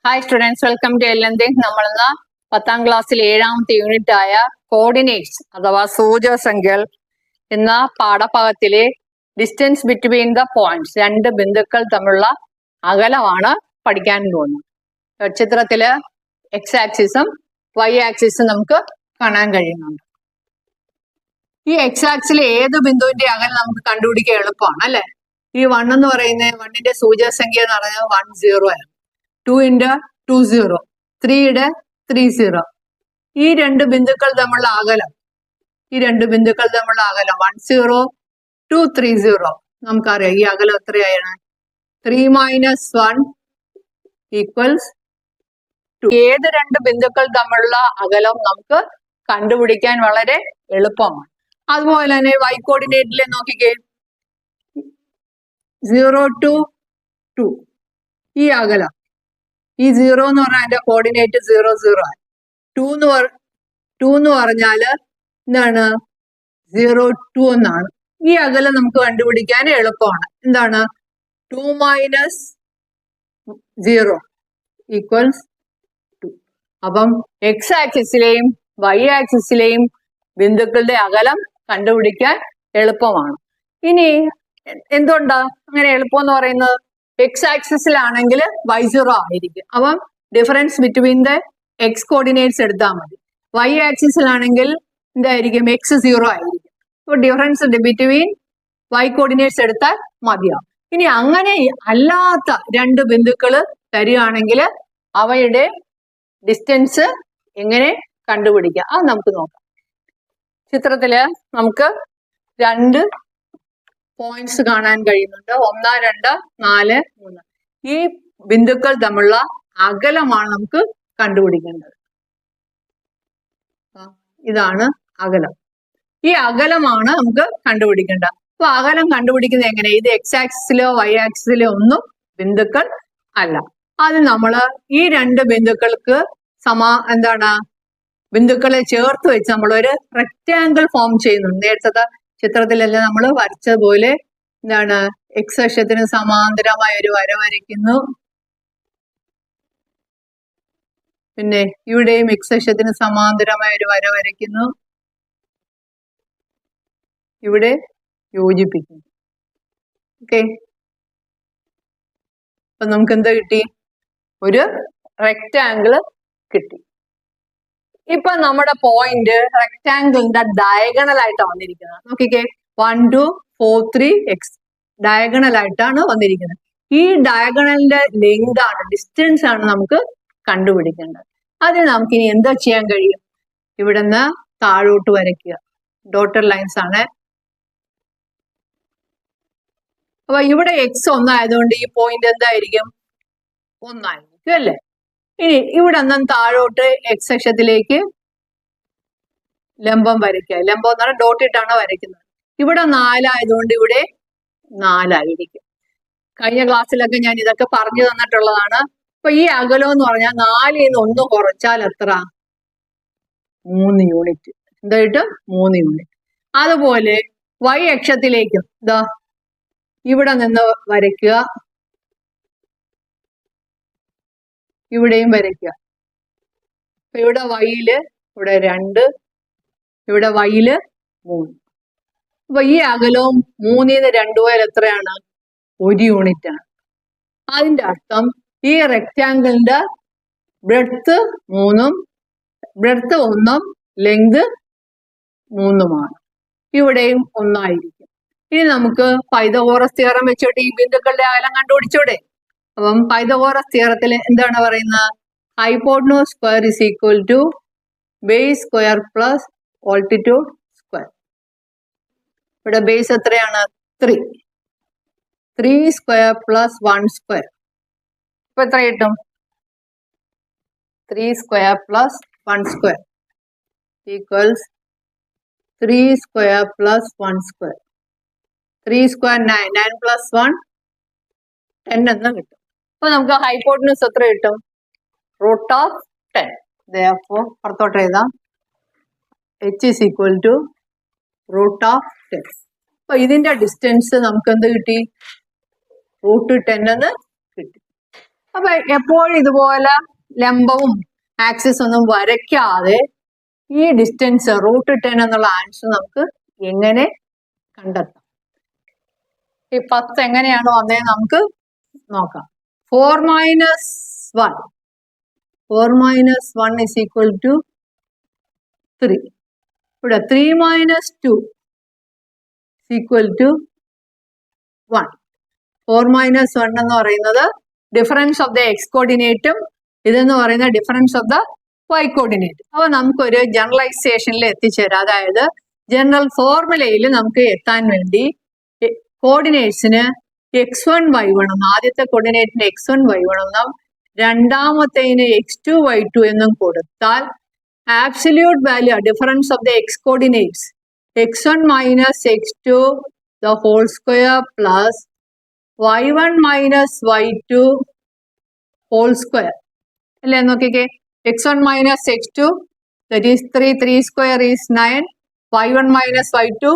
Hi students, welcome to LND. നമ്മളിന്ന് 10ാം ക്ലാസ്സിൽ 7ാമത്തെ unit ആയ കോർഡിനേറ്റ്സ് അഥവാ സൂചകസംഖ്യകൾ എന്ന പാഠഭാഗത്തിലെ ഡിസ്റ്റൻസ് ബിറ്റ്വീൻ ദ പോയിന്റ്സ്, രണ്ട് ബിന്ദുക്കൾ തമ്മിലുള്ള അകലമാണ് പഠിക്കാൻ പോകുന്നത്. ചിത്രത്തില് എക്സ് ആക്സിസും വൈ ആക്സിസും നമുക്ക് കാണാൻ കഴിയുന്നുണ്ട്. ഈ എക്സ് ആക്സിലെ ഏത് ബിന്ദുവിന്റെ അകലം നമുക്ക് കണ്ടുപിടിക്കാൻ എളുപ്പമാണ് അല്ലെ. ഈ 1 എന്ന് പറയുന്നത് 1ന്റെ സൂചകസംഖ്യ എന്ന് പറയുന്നത് 10 ആണ്. 2 × 2 0, 3 യുടെ 3 0. ഈ രണ്ട് ബിന്ദുക്കൾ തമ്മിലുള്ള അകലം 1 0 2 3 0. നമുക്കറിയാം ഈ അകലം എത്രയാണ്? 3 - 1 = 2. ഏത് രണ്ട് ബിന്ദുക്കൾ തമ്മിലുള്ള അകലം നമുക്ക് കണ്ടുപിടിക്കാൻ വളരെ എളുപ്പമാണ്. അതുപോലെ തന്നെ y കോർഡിനേറ്റിലെ നോക്കിക്കേ, 0 to 2. ഈ അകലം, ഈ 0 എന്ന് പറഞ്ഞാൽ അതിന്റെ കോർഡിനേറ്റ് 0 0 ആണ്. 2 എന്ന് പറഞ്ഞാല് എന്താണ്? 0 2 എന്നാണ്. ഈ അകലം നമുക്ക് കണ്ടുപിടിക്കാൻ എളുപ്പമാണ്. എന്താണ്? 2 - 0 = 2. അപ്പം എക്സ് ആക്സിസിലെയും വൈ ആക്സിസിലെയും ബിന്ദുക്കളുടെ അകലം കണ്ടുപിടിക്കാൻ എളുപ്പമാണ്. ഇനി എന്തുകൊണ്ടാ അങ്ങനെ എളുപ്പം എന്ന് പറയുന്നത്? എക്സ് ആക്സിസിലാണെങ്കിൽ y0 ആയിരിക്കും. അപ്പം difference between the X coordinates എടുത്താൽ മതി. വൈ ആക്സിസിലാണെങ്കിൽ എന്തായിരിക്കും? x0 ആയിരിക്കും. അപ്പൊ ഡിഫറൻസ് ബിറ്റ്വീൻ വൈ കോർഡിനേറ്റ്സ് എടുത്താൽ മതിയാവും. ഇനി അങ്ങനെ അല്ലാത്ത രണ്ട് ബിന്ദുക്കൾ തരികയാണെങ്കിൽ അവയുടെ ഡിസ്റ്റൻസ് എങ്ങനെ കണ്ടുപിടിക്കാം അത് നമുക്ക് നോക്കാം. ചിത്രത്തില് നമുക്ക് രണ്ട് പോയിന്റ്സ് കാണാൻ കഴിയുന്നുണ്ട്. 1 2 4 3. ഈ ബിന്ദുക്കൾ തമ്മിലുള്ള അകലമാണ് നമുക്ക് കണ്ടുപിടിക്കേണ്ടത്. ഇതാണ് അകലം. ഈ അകലമാണ് നമുക്ക് കണ്ടുപിടിക്കേണ്ടത്. അപ്പൊ അകലം കണ്ടുപിടിക്കുന്നത് എങ്ങനെ? ഇത് എക്സ് ആക്സിസിലോ വൈ ആക്സിസിലോ ഒന്നും ബിന്ദുക്കൾ അല്ല. അത് നമ്മള് ഈ രണ്ട് ബിന്ദുക്കൾക്ക് ബിന്ദുക്കളെ ചേർത്ത് വെച്ച് നമ്മളൊരു റെക്റ്റാങ്കിൾ ഫോം ചെയ്യുന്നുണ്ട്. നേരത്തെ ചിത്രത്തിലെല്ലാം നമ്മൾ വരച്ചതുപോലെ എന്താണ്? എക്സ് അക്ഷത്തിന് സമാന്തരമായ ഒരു വര വരയ്ക്കുന്നു. പിന്നെ ഇവിടെയും എക്സ് അക്ഷത്തിന് സമാന്തരമായ ഒരു വര വരയ്ക്കുന്നു. ഇവിടെ യോജിപ്പിക്കുന്നു. ഓക്കെ, അപ്പൊ നമുക്ക് എന്താ കിട്ടി? ഒരു റെക്റ്റാങ്കിള് കിട്ടി. ഇപ്പൊ നമ്മുടെ പോയിന്റ് റെക്റ്റാങ്കിളിന്റെ ഡയഗണൽ ആയിട്ടാണ് വന്നിരിക്കുന്നത്. നോക്കിക്കേ, 1 2 4 3 x ഡയഗണൽ ആയിട്ടാണ് വന്നിരിക്കുന്നത്. ഈ ഡയഗണലിന്റെ ലെങ്ത് ആണ്, ഡിസ്റ്റൻസ് ആണ് നമുക്ക് കണ്ടുപിടിക്കേണ്ടത്. അതിന് നമുക്ക് ഇനി എന്താ ചെയ്യാൻ കഴിയും? ഇവിടെ നിന്ന് താഴോട്ട് വരയ്ക്കുക. ഡോട്ടഡ് ലൈൻസ് ആണ്. അപ്പൊ ഇവിടെ x 1 ആയതുകൊണ്ട് ഈ പോയിന്റ് എന്തായിരിക്കും? 1 ആയിരിക്കും അല്ലേ. ഇനി ഇവിടെ നിന്നും താഴോട്ട് എക്സ് അക്ഷത്തിലേക്ക് ലംബം വരയ്ക്കുക. ലംബം എന്ന് പറഞ്ഞാൽ ഡോട്ട് ഇട്ടാണ് വരയ്ക്കുന്നത്. ഇവിടെ 4 ആയതുകൊണ്ട് ഇവിടെ 4 ആയിരിക്കും. കഴിഞ്ഞ ക്ലാസ്സിലൊക്കെ ഞാൻ ഇതൊക്കെ പറഞ്ഞു തന്നിട്ടുള്ളതാണ്. അപ്പൊ ഈ അകലം എന്ന് പറഞ്ഞാൽ 4 ൽ 1 കുറച്ചാൽ എത്ര? 3 യൂണിറ്റ്. എന്തായിട്ട്? 3 യൂണിറ്റ്. അതുപോലെ y അക്ഷത്തിലേക്കും ഇവിടെ നിന്ന് വരയ്ക്കുക, ഇവിടെയും വരയ്ക്കുക. അപ്പൊ ഇവിടെ വൈയില് ഇവിടെ 2, ഇവിടെ വൈയില് 3. അപ്പൊ ഈ അകലവും 3 ൽ 2 പോയാൽ എത്രയാണ്? 1 യൂണിറ്റ് ആണ്. അതിന്റെ അർത്ഥം ഈ റെക്റ്റാങ്കിളിന്റെ ബ്രെഡ്ത്ത് 3ഉം ബ്രെഡ്ത്ത് 1ഉം ലെങ്ത് 3ഉമാണ്. ഇവിടെയും 1 ആയിരിക്കും. ഇനി നമുക്ക് പൈതഗോറസ് തിയറം വെച്ചിട്ട് ഈ ബിന്ദുക്കളുടെ അകലം കണ്ടുപിടിച്ചൂടെ? അപ്പം പൈതഗോറസ് തിയറത്തിൽ എന്താണ് പറയുന്നത്? Hypotenuse square is equal to base square plus altitude square. ഇവിടെ ബേസ് എത്രയാണ്? 3. 3 സ്ക്വയർ പ്ലസ് 1 സ്ക്വയർ. ഇപ്പൊ എത്ര കിട്ടും? 3 square plus 1 square equals 3 square plus 1 square. 3 square 9, 9 plus 1 10 എന്ന് കിട്ടും. അപ്പൊ നമുക്ക് ഹൈപ്പോട്ടനസ് എത്ര കിട്ടും? √10. therefore പുറത്തോട്ട് എഴുതാം, h is equal to √10. അപ്പൊ ഇതിന്റെ ഡിസ്റ്റൻസ് നമുക്ക് എന്ത് കിട്ടി? √10 എന്ന് കിട്ടി. അപ്പൊ എപ്പോഴും ഇതുപോലെ ലംബവും ആക്സിസ് ഒന്നും വരയ്ക്കാതെ ഈ ഡിസ്റ്റൻസ് √10 എന്നുള്ള ആൻസർ നമുക്ക് എങ്ങനെ കണ്ടെത്താം? ഈ 10 എങ്ങനെയാണ് വന്നതെന്ന് നമുക്ക് നോക്കാം. 4 മൈനസ് 1 is equal to 3. ഇവിടെ 3 minus 2 is equal to 1. 4 minus 1 എന്ന് പറയുന്നത് ഡിഫറൻസ് ഓഫ് ദ എക്സ് കോർഡിനേറ്റും ഇതെന്ന് പറയുന്ന difference of the Y coordinate. അപ്പോൾ നമുക്കൊരു ജനറലൈസേഷനിൽ എത്തിച്ചേരാം. അതായത് ജനറൽ ഫോർമുലയിൽ നമുക്ക് എത്താൻ വേണ്ടി കോർഡിനേറ്റ്സിന് x1 y1 എന്നും ആദ്യത്തെ കോർഡിനേറ്റിന് x1 y1 എന്നും രണ്ടാമത്തേന് x2 y2 എന്നും കൊടുത്താൽ absolute value difference of the X coordinates x1 minus x2 the whole square plus y1 minus y2 whole square. അല്ലേ നോക്കിക്കേ, x1 minus x2 that is 3 square is 9, y1 minus y2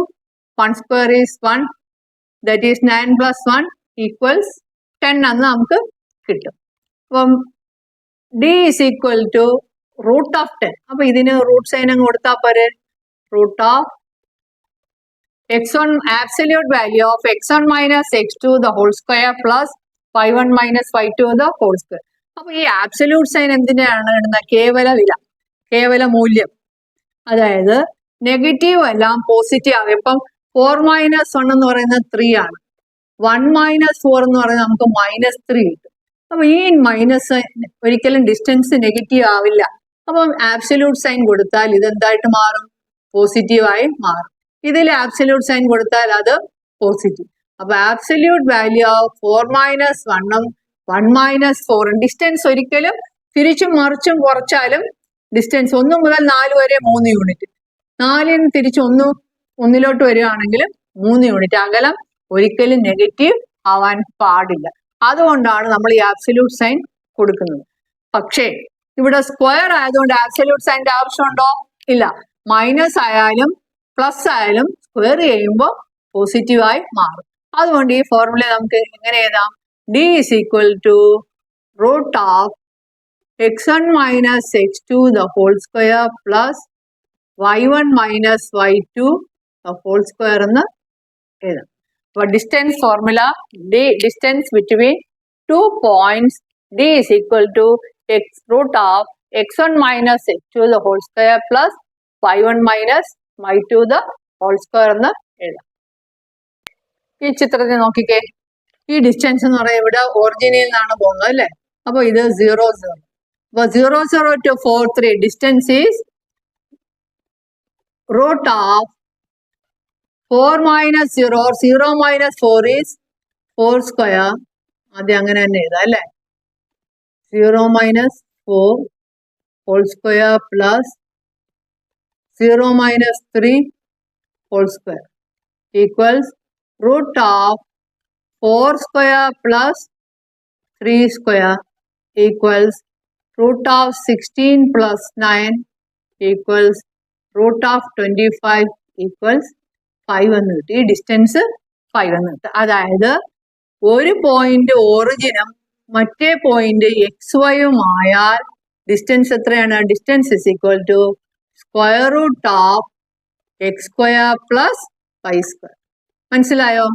1 square is 1, that is 9 plus 1 equals 10 എന്ന് നമുക്ക് കിട്ടും. അപ്പം d is equal to root of 10. അപ്പൊ ഇതിന് root sine അങ്ങ് കൊടുത്താൽ പോരെ. Root of x1 absolute value of x1 minus x2 the whole square plus y1 minus y2 the whole square. അപ്പൊ ഈ ആബ്സല്യൂട്ട് സൈൻ എന്തിനാണ് ഇടുന്നത്? കേവല വില, കേവല മൂല്യം. അതായത് നെഗറ്റീവ് എല്ലാം പോസിറ്റീവ് ആകും. ഇപ്പം 4 മൈനസ് 1 എന്ന് പറയുന്നത് 3 ആണ്. 1 മൈനസ് 4 എന്ന് പറയുന്നത് നമുക്ക് -3 കിട്ടും. അപ്പൊ ഈ മൈനസ് ഒരിക്കലും ഡിസ്റ്റൻസ് നെഗറ്റീവ് ആവില്ല. അപ്പം ആബ്സല്യൂട്ട് സൈൻ കൊടുത്താൽ ഇതെന്തായിട്ട് മാറും? പോസിറ്റീവായി മാറും. ഇതിൽ ആബ്സല്യൂട്ട് സൈൻ കൊടുത്താൽ അത് പോസിറ്റീവ്. അപ്പൊ ആബ്സല്യൂട്ട് വാല്യൂ ഓഫ് 4 മൈനസ് 1ഉം 1 മൈനസ് 4ഉം ഡിസ്റ്റൻസ് ഒരിക്കലും തിരിച്ചും മറിച്ചും കുറച്ചാലും ഡിസ്റ്റൻസ് 1 മുതൽ 4 വരെ 3 യൂണിറ്റ്, 4ൽ നിന്ന് തിരിച്ച് 1 വരികയാണെങ്കിൽ 3 യൂണിറ്റ്. അകലം ഒരിക്കലും നെഗറ്റീവ് ആവാൻ പാടില്ല. അതുകൊണ്ടാണ് നമ്മൾ ഈ ആബ്സല്യൂട്ട് സൈൻ കൊടുക്കുന്നത്. പക്ഷേ ഇവിടെ സ്ക്വയർ ആയതുകൊണ്ട് ആബ്സല്യൂട്ട് സൈൻ്റെ ആവശ്യമുണ്ടോ? ഇല്ല. മൈനസ് ആയാലും പ്ലസ് ആയാലും സ്ക്വയർ ചെയ്യുമ്പോൾ പോസിറ്റീവായി മാറും. അതുകൊണ്ട് ഈ ഫോർമുല നമുക്ക് എങ്ങനെ എഴുതാം? d is equal to root of x1 minus x2 the whole square plus y1 minus y2 the whole square എന്ന് എഴുതാം. അപ്പോൾ distance formula distance between 2 points d is equal to root of x1 minus x2 the whole square plus y1 minus y2 the whole square എന്ന് എഴുതാം. ഈ ചിത്രത്തിൽ നോക്കിക്കേ, ഈ distance എന്ന് പറയുന്നത് ഇവിടെ ഒറിജിനിൽ നിന്നാണ് പോകുന്നത് അല്ലേ? അപ്പൊ ഇത് 0 0. അപ്പൊ 0 0 to 4 3 distance is root of 4 minus 0 or 0 minus 4 is 4 square. ആദ്യം അങ്ങനെ തന്നെ എഴുതാം അല്ലേ? 0 minus 4 whole square plus 0 minus 3 whole square equals root of 4 square plus 3 square equals root of 16 plus 9 equals root of 25 equals 5 എന്ന് കിട്ടും. ഈ distance 5 എന്ന് കിട്ടും. അതായത് ഒരു പോയിന്റ് ഒറിജിനും മറ്റേ പോയിന്റ് XY ആയാൽ ഡിസ്റ്റൻസ് എത്രയാണ്? Distance is equal to square root of X square plus Y square. മനസ്സിലായോ?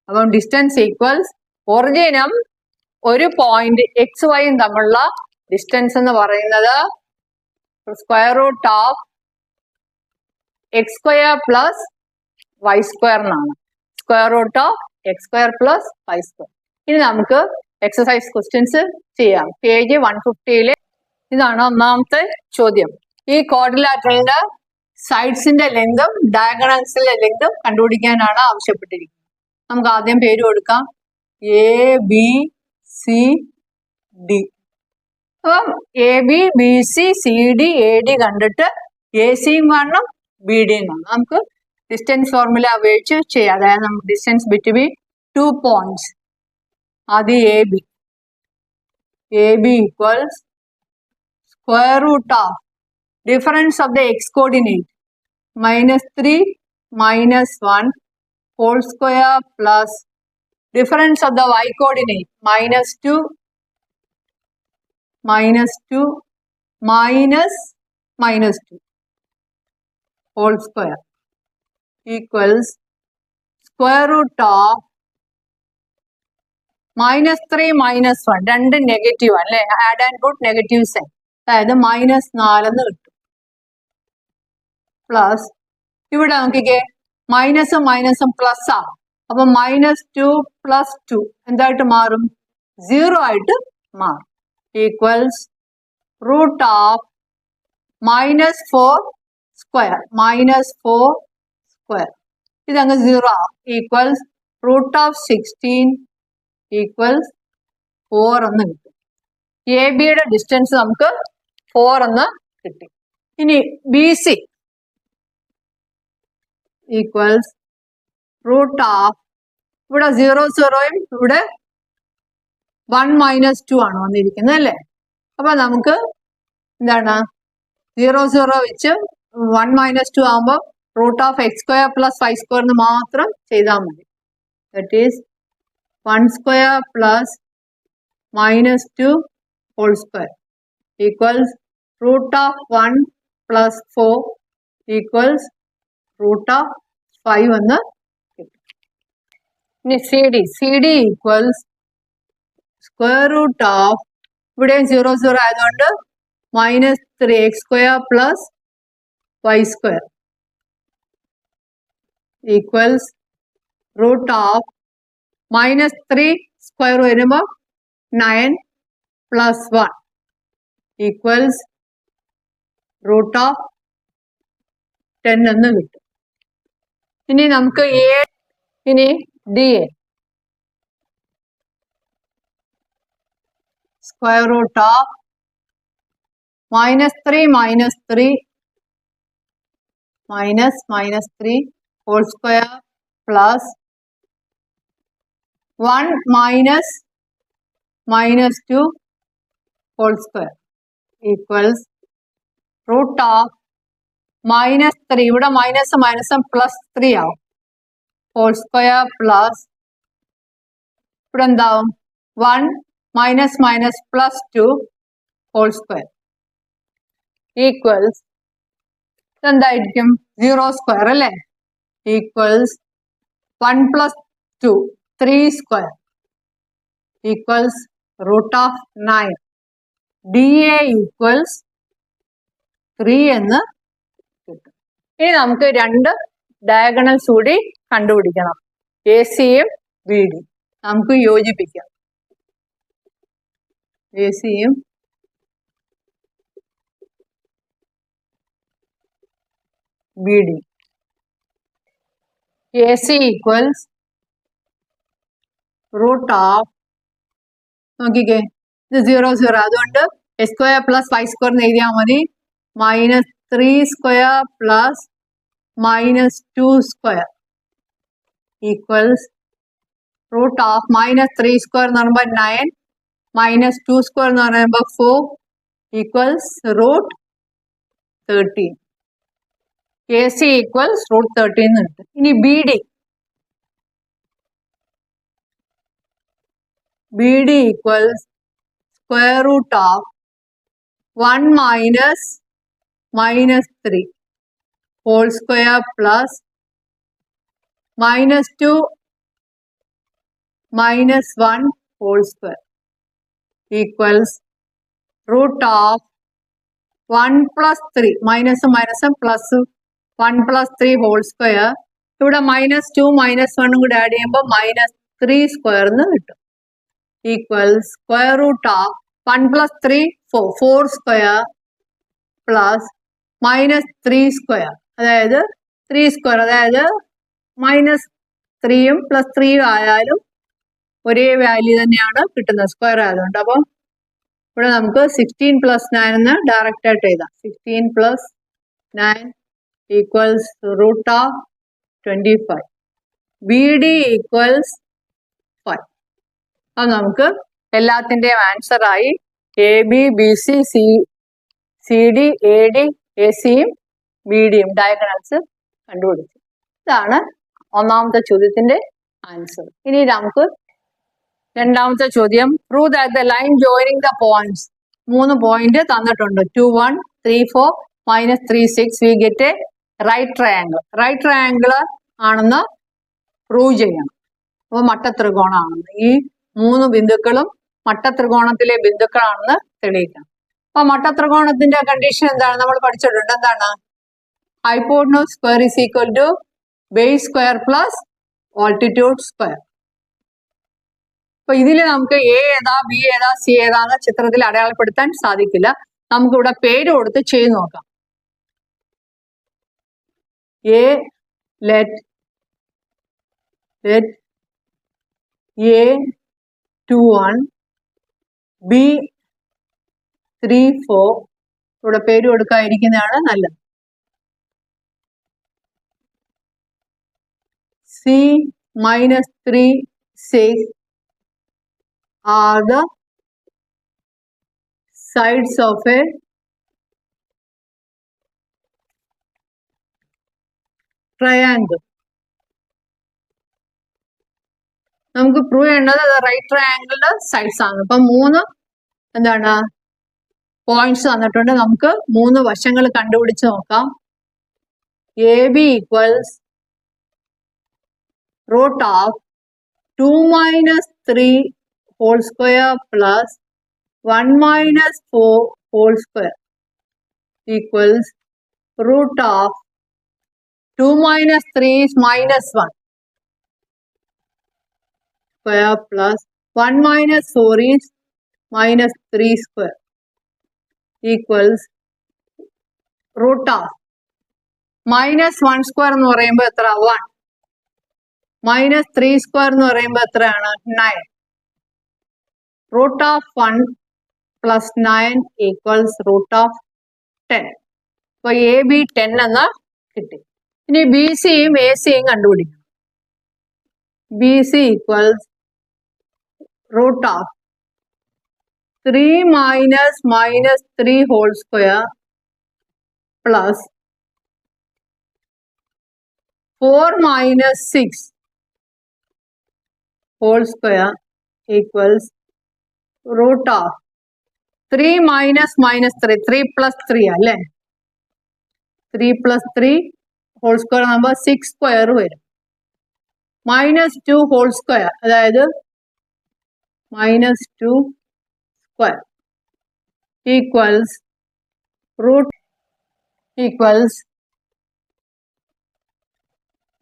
അപ്പം ഡിസ്റ്റൻസ് ഈക്വൽസ് ഒറിജിനും ഒരു പോയിന്റ് XY തമ്മിലുള്ള ഡിസ്റ്റൻസ് എന്ന് പറയുന്നത് square root of X square plus Y square എന്നാണ്. Square root of X square plus Y square. ഇനി നമുക്ക് exercise questions ചെയ്യാം. പേജ് 150 ഇതാണ് ഒന്നാമത്തെ ചോദ്യം. ഈ ക്വാഡ്രിലാറ്ററലിന്റെ സൈഡ്സിന്റെ ലെങ്തും ഡയഗണൽസിന്റെ ലെങ്തും കണ്ടുപിടിക്കാനാണ് ആവശ്യപ്പെട്ടിരിക്കുന്നത്. നമുക്ക് ആദ്യം പേര് കൊടുക്കാം ABCD. അപ്പം ABBCCD AD കണ്ടിട്ട് AC കാണണം, BD കാണണം. നമുക്ക് ഡിസ്റ്റൻസ് ഫോർമുല ഉപയോഗിച്ച് ചെയ്യാം. അതായത് നമുക്ക് ഡിസ്റ്റൻസ് ബിറ്റ്വീൻ 2 points. ആദ്യം AB equals square root of difference of the X coordinate -3 -1 whole square plus difference of the y coordinate -2 -2 -2 whole square equals square root of -3 -1 രണ്ട് negative അല്ലേ, add and put negative sign, അതായത് -4 എന്ന് കിട്ടും. Plus ഇവിടെ നോക്കിക്കേ മൈനസും മൈനസും plus ആണ്, അപ്പൊ -2 + 2 എന്തായിട്ട് മാറും, 0 ആയിട്ട് മാറും. ഈക്വൽസ് റൂട്ട് ഓഫ് -4 സ്ക്വയർ ഇതങ്ങ് 0 ആവും. ഈക്വൽസ് റൂട്ട് ഓഫ് 16 ഈക്വൽസ് 4 എന്ന് കിട്ടും. എ ബിയുടെ ഡിസ്റ്റൻസ് നമുക്ക് 4 എന്ന് കിട്ടി. ഇനി B C equals root of ഇവിടെ 0 0യും ഇവിടെ 1 - 2 ആണ് വന്നിരിക്കുന്നത് അല്ലേ. അപ്പൊ നമുക്ക് എന്താണ് 0 0 വെച്ച് 1 - 2 ആകുമ്പോൾ റൂട്ട് ഓഫ് x² + y² എന്ന് മാത്രം ചെയ്താൽ മതി. That is 1² + -2 whole square equals root of 1 + 4 equals root of 5 എന്ന് കിട്ടും. ഇനി C D equals square root of ഇവിടെയും 0 0 ആയതുകൊണ്ട് -3x² + y² equals root of -3 square വരുമ്പോൾ 9 + 1 ഈക്വൽസ് റൂട്ട് ഓഫ് 10 എന്ന് കിട്ടും. ഇനി നമുക്ക് ഇനി D A square root of -3 -3 whole square plus 1 -2 whole square equals root of -3 ഇവിടെ മൈനസ് മൈനസും +3 ആവും whole square plus ഇവിടെ എന്താവും 1 -2 whole square equals എന്തായിരിക്കും 0² അല്ലേ, equals 1 + 2 3² equals root of 9. D A equals 3 എന്ന് കിട്ടും. ഇനി നമുക്ക് രണ്ട് ഡയഗണൽസ് കൂടി കണ്ടുപിടിക്കണം, എ സിയും ബി ഡി. നമുക്ക് യോജിപ്പിക്കാം. എ സിയും B D. A C equals root of നോക്കിക്കേ ഇത് 0 0 അതുകൊണ്ട് x² + y² എന്ന് എഴുതിയാൽ മതി. -3² + -2² ഈക്വൽസ് റൂട്ട് ഓഫ് -3² എന്ന് പറയുമ്പോൾ 9 -2² എന്ന് പറയുമ്പോൾ 4 equals root 13. A C equals root 13 എന്ന് കിട്ടും. ഇനി B D equals square root of 1 -3 whole square plus -2 -1 whole square equals root of 1 + 3 മൈനസും മൈനസും പ്ലസ് 1 + 3 whole square. ഇവിടെ -2 -1 കൂടെ ആഡ് ചെയ്യുമ്പോൾ -3² എന്ന് കിട്ടും. Equals square root of 1 + 3 4² plus -3² അതായത് 3² അതായത് -3യും +3യും ആയാലും ഒരേ വാല്യൂ തന്നെയാണ് കിട്ടുന്നത് സ്ക്വയർ ആയതുകൊണ്ട്. അപ്പം ഇവിടെ നമുക്ക് 16 + 9 എന്ന് ഡയറക്റ്റ് ആയിട്ട് എഴുതാം. 16 + 9 equals root of 25. B D equals 5. അത് നമുക്ക് എല്ലാത്തിൻ്റെയും ആൻസർ ആയി A B B C C D A D A സിയും ബി ഡിയും ഡയഗണൽസ് കണ്ടുപിടിച്ചു. ഇതാണ് ഒന്നാമത്തെ ചോദ്യത്തിന്റെ ആൻസർ. ഇനി നമുക്ക് രണ്ടാമത്തെ ചോദ്യം, prove that the line joining the points 3 point തന്നിട്ടുണ്ട്. 2, 1, 3, 4, -3, 6. We get a right triangle. Right triangle ആണെന്ന് പ്രൂവ് ചെയ്യണം. അപ്പോൾ മട്ടത്രികോണമാണെന്ന്. ഈ 3 ബിന്ദുക്കളും മട്ടത്രികോണത്തിലെ ബിന്ദുക്കളാണെന്ന് തെളിയിക്കണം. അപ്പൊ മട്ടത്രികോണത്തിന്റെ കണ്ടീഷൻ എന്താണ്? നമ്മൾ പഠിച്ചിട്ടുണ്ട്. എന്താണ്? Hypotenuse square is equal to base square plus altitude square. അപ്പൊ ഇതിൽ നമുക്ക് എ ഏതാ, ബി ഏതാ, സി ഏതാന്ന് ചിത്രത്തിൽ അടയാളപ്പെടുത്താൻ സാധിക്കില്ല. നമുക്കിവിടെ പേര് കൊടുത്ത് ചെയ്ത് നോക്കാം. A let A 2, 1, B 3, 4. ഇവിടെ പേര് കൊടുക്കാതിരിക്കുന്നതാണ് നല്ലത്. C -3, 6 are the sides of a triangle. നമുക്ക് പ്രൂവ് ചെയ്യേണ്ടത് റൈറ്റ് ട്രയാങ്കിളിന്റെ സൈഡ്സ് ആണ്. ഇപ്പൊ 3 എന്താണ് പോയിന്റ്സ് തന്നിട്ടുണ്ട്. നമുക്ക് 3 വശങ്ങൾ കണ്ടുപിടിച്ച് നോക്കാം. A B equals root of 2 - 3 whole square plus 1 - 4 whole square equals root of 2 - 3 is -1 square plus 1 - 4 is -3 square equals root of -1 square എന്ന് പറയുമ്പോൾ എത്ര? 1. -3 square എന്ന് പറയുമ്പോൾ എത്രയാണ്? 9. Root of 1 plus 9 equals root of 10. അപ്പൊ എ ബി 10 എന്ന് കിട്ടി. ഇനി ബി സിയും എ സിയും കണ്ടുപിടിക്കണം. B C equals root of 3 - -3 whole square plus 4 - 6 whole square equals root of 3 - -3, 3 + 3 അല്ലേ? 3 + 3 whole square ആകുമ്പോൾ 6 square വരും. -2 whole square അതായത് -2 square equals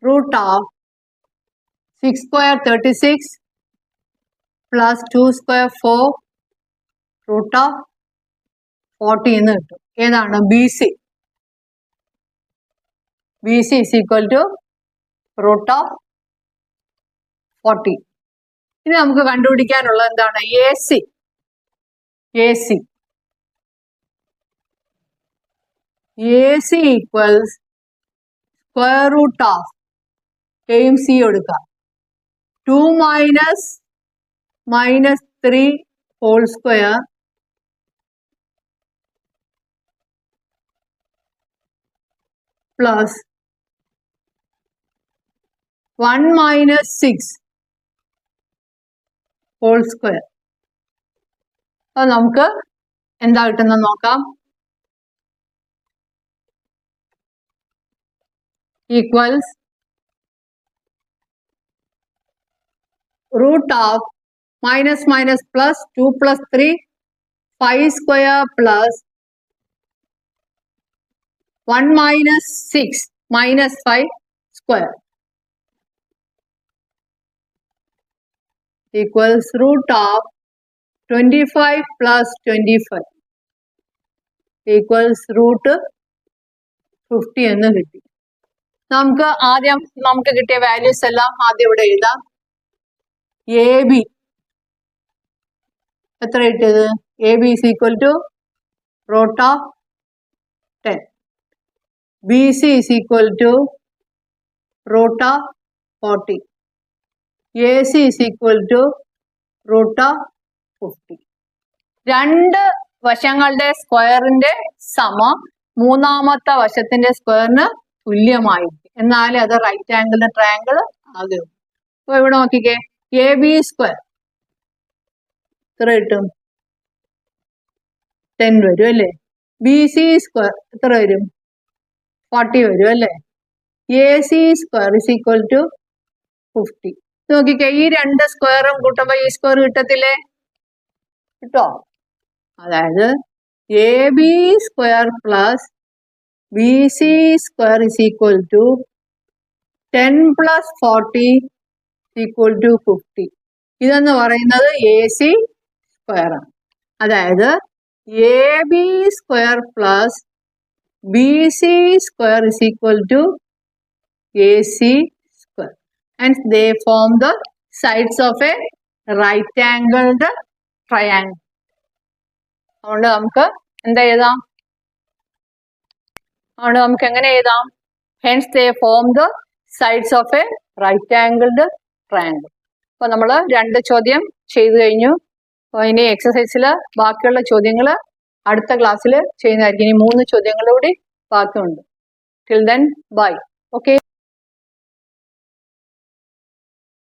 root of 6 square 36 plus 2 square 4 root of 40 എന്ന് കിട്ടും. ഏതാണ്? B C. B C is equal to root of 40. ഇനി നമുക്ക് കണ്ടുപിടിക്കാനുള്ളത് എന്താണ്? A C. A C equals square root of എയും സി എടുക്കാം. 2 - -3 whole square plus 1 - 6 whole square. അപ്പൊ നമുക്ക് എന്താ കിട്ടുന്നത് നോക്കാം. Equals root of - plus 2 plus 3 5 square plus 1 - 6 -5 square equals root of 25 plus 25 equals root 50 എന്ന് കിട്ടി. നമുക്ക് ആദ്യം നമുക്ക് കിട്ടിയ വാല്യൂസ് എല്ലാം ആദ്യം ഇവിടെ എഴുതാം. എ ബി എത്ര കിട്ടിയത്? A B is equal to root of 10. B C is equal to root of 40. A C is equal to root of 50. രണ്ട് വശങ്ങളുടെ സ്ക്വയറിന്റെ സമം മൂന്നാമത്തെ വശത്തിന്റെ സ്ക്വയറിന് തുല്യമായിരിക്കും. എന്നാലേ അത് റൈറ്റ് ആംഗിളിന്റെ ട്രയാങ്കിൾ ആകും. അപ്പൊ ഇവിടെ നോക്കിക്കേ, എ ബി സ്ക്വയർ എത്ര കിട്ടും? 10 വരും അല്ലേ? ബി സി സ്ക്വയർ എത്ര വരും? 40 വരും അല്ലേ? A C square is equal to 50. നോക്കിക്കേ, ഈ രണ്ട് സ്ക്വയറും കൂട്ടുമ്പോ ഈ സ്ക്വയർ കിട്ടത്തില്ലേ? കിട്ടോ? അതായത് A B square plus B C square is equal to 10 plus 40 equal to 50. ഇതെന്ന് പറയുന്നത് എ സി സ്ക്വയർ ആണ്. അതായത് A B square plus B C square is equal to A C square. And they form the sides of a right angled triangle. അതുകൊണ്ട് നമുക്ക് എന്താ എഴുതാം? അതുകൊണ്ട് നമുക്ക് എങ്ങനെ എഴുതാം? Hence they form the sides of a right angled triangle. അപ്പൊ നമ്മൾ 2 ചോദ്യം ചെയ്തു കഴിഞ്ഞു. അപ്പോൾ ഇനി എക്സസൈസിൽ ബാക്കിയുള്ള ചോദ്യങ്ങൾ അടുത്ത ക്ലാസ്സിൽ ചെയ്യുന്നതായിരിക്കും. ഇനി 3 ചോദ്യങ്ങൾ കൂടി ബാക്കിയുണ്ട്. Till then bye. ഓക്കെ.